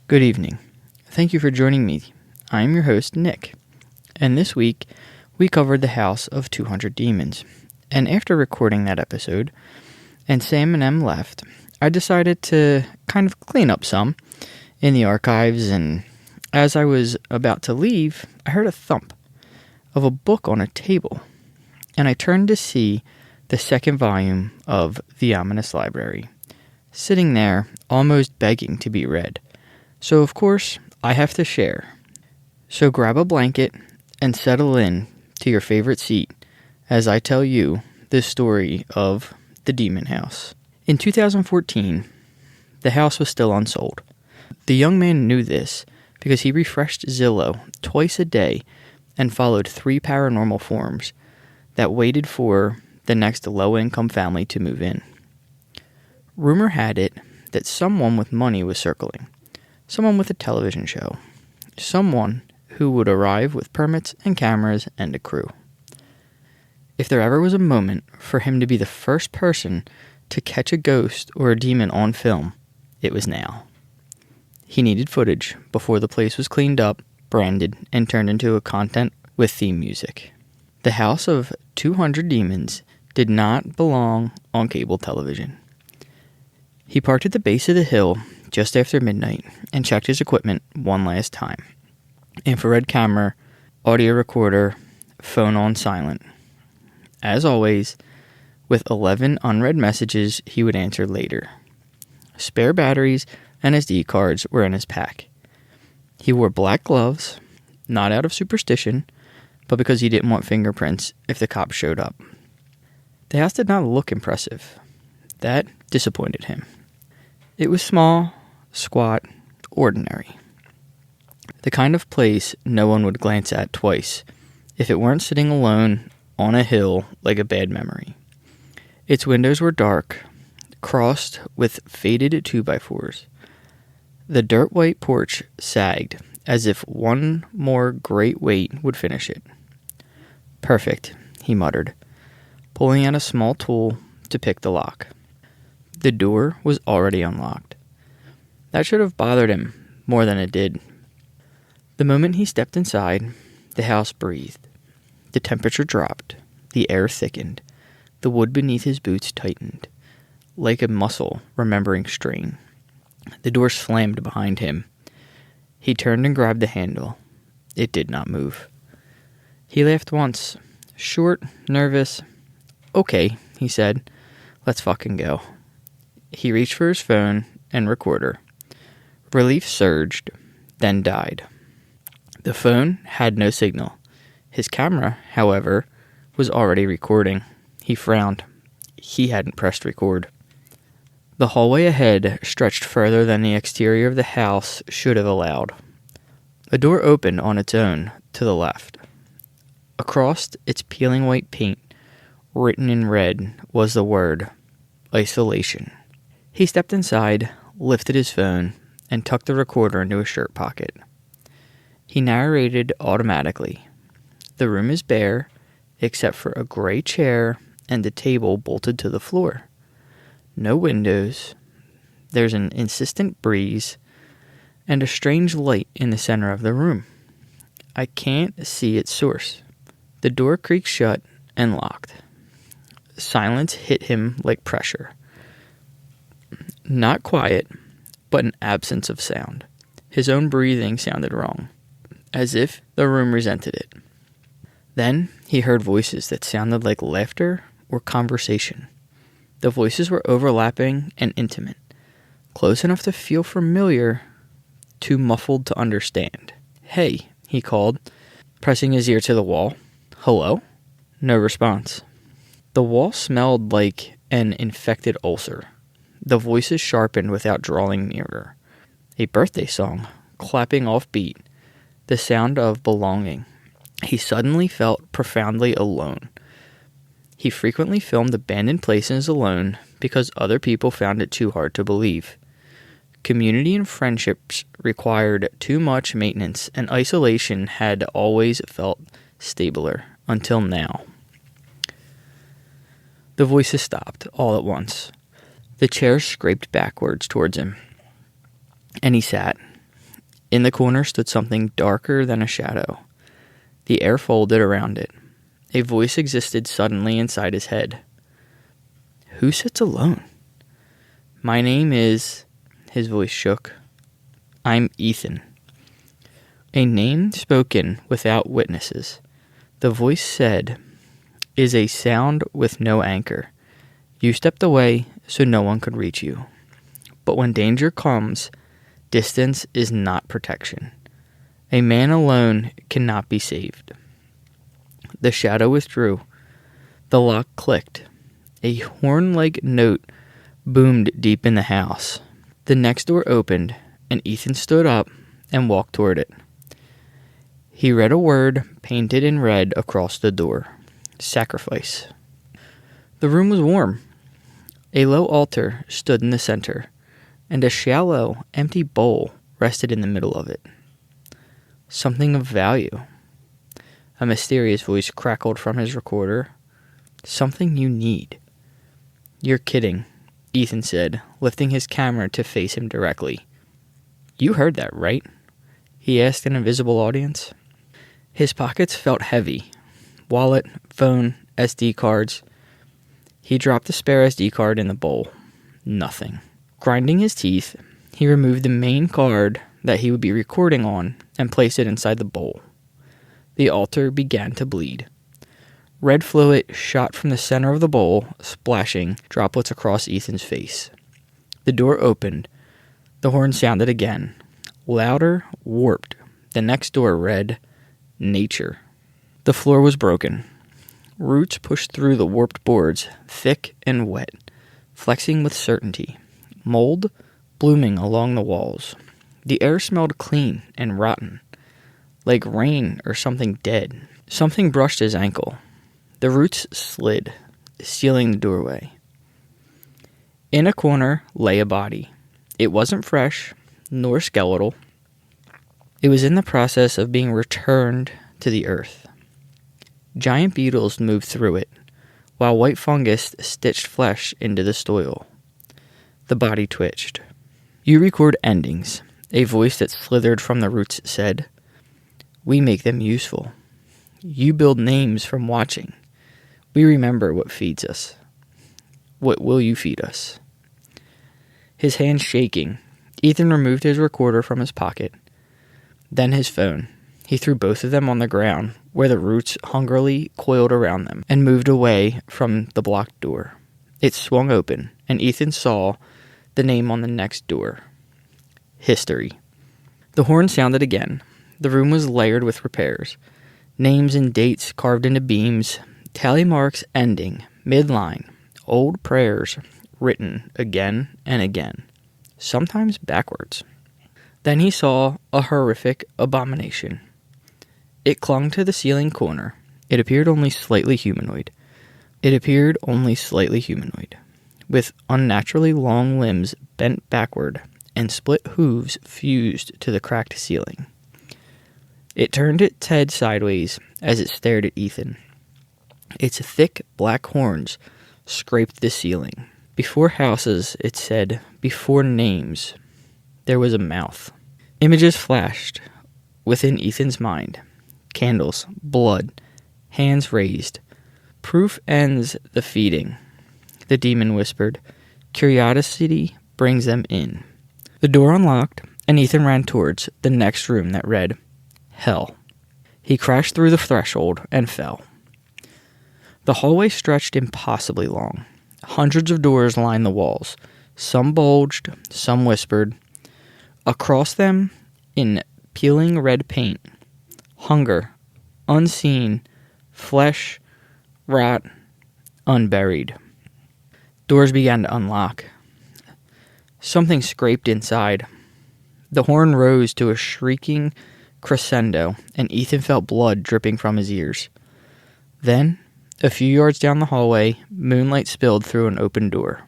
Good evening. Thank you for joining me. I am your host, Nick, and this week we covered the House of 200 Demons. And after recording that episode, and Sam and Em left, I decided to kind of clean up some in the archives, and as I was about to leave, I heard a thump of a book on a table, and I turned to see the second volume of The Ominous Library, sitting there almost begging to be read. So, of course, I have to share. So grab a blanket and settle in to your favorite seat as I tell you the story of the Demon House. In 2014, the house was still unsold. The young man knew this because he refreshed Zillow twice a day and followed 3 paranormal forums that waited for the next low-income family to move in. Rumor had it that someone with money was circling. Someone with a television show. Someone who would arrive with permits and cameras and a crew. If there ever was a moment for him to be the first person to catch a ghost or a demon on film, it was now. He needed footage before the place was cleaned up, branded, and turned into a content with theme music. The House of 200 Demons did not belong on cable television. He parked at the base of the hill just after midnight and checked his equipment one last time. Infrared camera, audio recorder, phone on silent. As always, with 11 unread messages he would answer later. Spare batteries and SD cards were in his pack. He wore black gloves, not out of superstition, but because he didn't want fingerprints if the cops showed up. The house did not look impressive. That disappointed him. It was small, squat, ordinary. The kind of place no one would glance at twice if it weren't sitting alone on a hill like a bad memory. Its windows were dark, crossed with faded 2x4s. The dirt white porch sagged as if one more great weight would finish it. Perfect, he muttered, pulling out a small tool to pick the lock. The door was already unlocked. That should have bothered him more than it did. The moment he stepped inside, the house breathed. The temperature dropped. The air thickened. The wood beneath his boots tightened, like a muscle remembering strain. The door slammed behind him. He turned and grabbed the handle. It did not move. He laughed once. Short, nervous. Okay, he said. Let's fucking go. He reached for his phone and recorder. Relief surged, then died. The phone had no signal. His camera, however, was already recording. He frowned. He hadn't pressed record. The hallway ahead stretched further than the exterior of the house should have allowed. A door opened on its own to the left. Across its peeling white paint, written in red, was the word, isolation. He stepped inside, lifted his phone, and tucked the recorder into his shirt pocket. He narrated automatically. The room is bare, except for a gray chair and a table bolted to the floor. No windows. There's an insistent breeze, and a strange light in the center of the room. I can't see its source. The door creaked shut and locked. Silence hit him like pressure. Not quiet, but an absence of sound. His own breathing sounded wrong, as if the room resented it. Then he heard voices that sounded like laughter or conversation. The voices were overlapping and intimate, close enough to feel familiar, too muffled to understand. "Hey," he called, pressing his ear to the wall. "Hello?" No response. The wall smelled like an infected ulcer. The voices sharpened without drawing nearer. A birthday song, clapping off beat, the sound of belonging. He suddenly felt profoundly alone. He frequently filmed abandoned places alone because other people found it too hard to believe. Community and friendships required too much maintenance, and isolation had always felt stabler, until now. The voices stopped, all at once. The chair scraped backwards towards him, and he sat, In the corner stood something darker than a shadow. The air folded around it. A voice existed suddenly inside his head. Who sits alone? My name is... His voice shook. I'm Ethan. A name spoken without witnesses. The voice said, is a sound with no anchor. You stepped away so no one could reach you. But when danger comes, distance is not protection. A man alone cannot be saved. The shadow withdrew. The lock clicked. A horn-like note boomed deep in the house. The next door opened, and Ethan stood up and walked toward it. He read a word painted in red across the door. Sacrifice. The room was warm. A low altar stood in the center, and a shallow, empty bowl rested in the middle of it. Something of value. A mysterious voice crackled from his recorder. Something you need. You're kidding, Ethan said, lifting his camera to face him directly. You heard that, right? He asked an invisible audience. His pockets felt heavy. Wallet, phone, SD cards. He dropped the spare SD card in the bowl. Nothing. Grinding his teeth, he removed the main card that he would be recording on and placed it inside the bowl. The altar began to bleed. Red fluid shot from the center of the bowl, splashing droplets across Ethan's face. The door opened. The horn sounded again. Louder, warped. The next door read, Nature. The floor was broken. Roots pushed through the warped boards, thick and wet, flexing with certainty. Mold blooming along the walls. The air smelled clean and rotten, like rain or something dead. Something brushed his ankle. The roots slid, sealing the doorway. In a corner lay a body. It wasn't fresh, nor skeletal. It was in the process of being returned to the earth. Giant beetles moved through it, while white fungus stitched flesh into the soil. The body twitched. You record endings, a voice that slithered from the roots said. We make them useful. You build names from watching. We remember what feeds us. What will you feed us? His hands shaking, Ethan removed his recorder from his pocket, then his phone. He threw both of them on the ground, where the roots hungrily coiled around them, and moved away from the blocked door. It swung open, and Ethan saw the name on the next door. History. The horn sounded again. The room was layered with repairs. Names and dates carved into beams, tally marks ending, midline, old prayers written again and again, sometimes backwards. Then he saw a horrific abomination. It clung to the ceiling corner. It appeared only slightly humanoid. With unnaturally long limbs bent backward and split hooves fused to the cracked ceiling. It turned its head sideways as it stared at Ethan. Its thick black horns scraped the ceiling. Before houses, it said, before names, there was a mouth. Images flashed within Ethan's mind. Candles, blood, hands raised. Proof ends the feeding, the demon whispered. Curiosity brings them in. The door unlocked, and Ethan ran towards the next room that read, Hell. He crashed through the threshold and fell. The hallway stretched impossibly long. Hundreds of doors lined the walls. Some bulged, some whispered. Across them, in peeling red paint, hunger, unseen, flesh, rot, unburied. Doors began to unlock. Something scraped inside. The horn rose to a shrieking crescendo, and Ethan felt blood dripping from his ears. Then, a few yards down the hallway, moonlight spilled through an open door.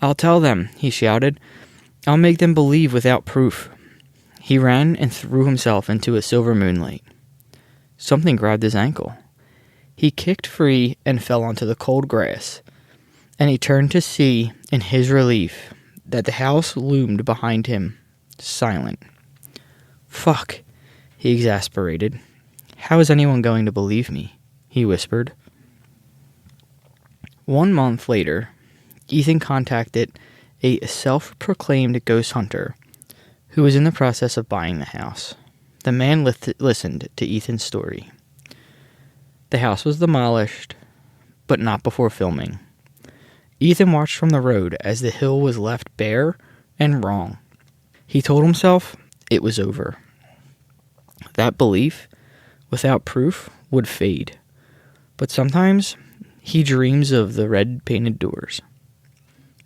I'll tell them, he shouted. I'll make them believe without proof. He ran and threw himself into a silver moonlight. Something grabbed his ankle. He kicked free and fell onto the cold grass, and he turned to see, in his relief, that the house loomed behind him, silent. Fuck, he exasperated. How is anyone going to believe me? He whispered. 1 month later, Ethan contacted a self-proclaimed ghost hunter who was in the process of buying the house. The man listened to Ethan's story. The house was demolished, but not before filming. Ethan watched from the road as the hill was left bare and wrong. He told himself it was over. That belief, without proof, would fade. But sometimes he dreams of the red painted doors.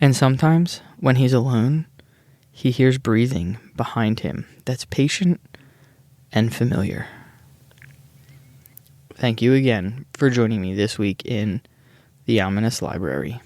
And sometimes, when he's alone, he hears breathing behind him that's patient and familiar. Thank you again for joining me this week in The Ominous Library.